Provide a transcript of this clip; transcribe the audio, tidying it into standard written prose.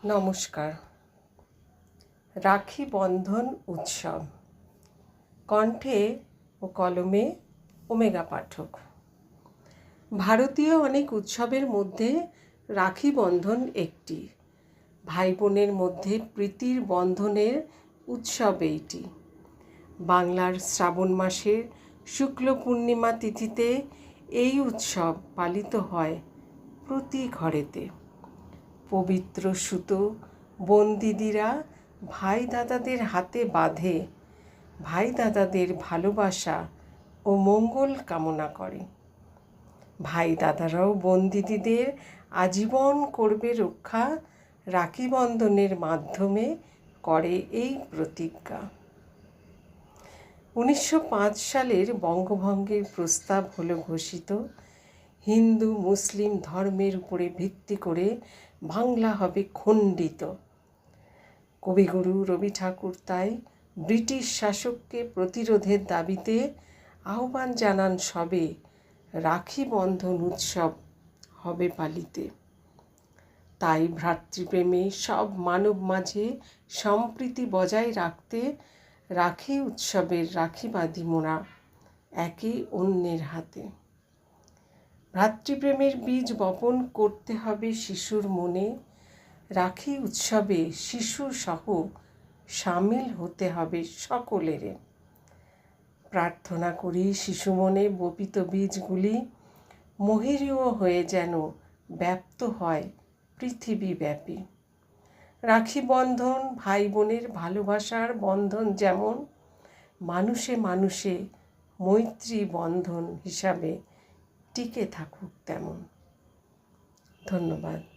নমস্কার। রাখি বন্ধন উৎসব, কণ্ঠে ও কলমে ওমেগা পাঠক। ভারতীয় অনেক উৎসবের মধ্যে রাখি বন্ধন একটি। ভাই বোনের মধ্যে প্রীতির বন্ধনের উৎসব এইটি। বাংলার শ্রাবণ মাসের শুক্ল পূর্ণিমা তিথিতে এই উৎসব পালিত হয় প্রতি ঘরেতে। পবিত্র সুতো বোন দিদিরা ভাই দাদাদের হাতে বাঁধে, ভাই দাদাদের ভালোবাসা ও মঙ্গল কামনা করে। ভাই দাদারাও বোন দিদিদের আজীবন করবে রক্ষা, রাখি বন্ধনের মাধ্যমে করে এই প্রতিজ্ঞা। 1905 সালের বঙ্গভঙ্গের প্রস্তাব হলো ঘোষিত। হিন্দু মুসলিম ধর্মের উপরে ভিত্তি করে বাংলা হবে খণ্ডিত। কবিগুরু রবি ঠাকুর তাই ব্রিটিশ শাসককে প্রতিরোধের দাবিতে আহ্বান জানান সবে রাখি বন্ধন উৎসব হবে পালিতে। তাই ভ্রাতৃপ্রেমে সব মানব মাঝে সম্প্রীতি বজায় রাখতে রাখি উৎসবের রাখি বাঁধি মোরা একে অন্যের হাতে। ভ্রাতৃপ্রেমের বীজ বপন করতে হবে শিশুর মনে, রাখি উৎসবে শিশু সহ সামিল হতে হবে সকলের। প্রার্থনা করি শিশু মনে বপিত বীজগুলি মহিরীয় হয়ে যেন ব্যাপ্ত হয় পৃথিবীব্যাপী। রাখি বন্ধন ভাই বোনের ভালোবাসার বন্ধন, যেমন মানুষে মানুষে মৈত্রী বন্ধন হিসাবে টিকে থাকুক তেমন। ধন্যবাদ।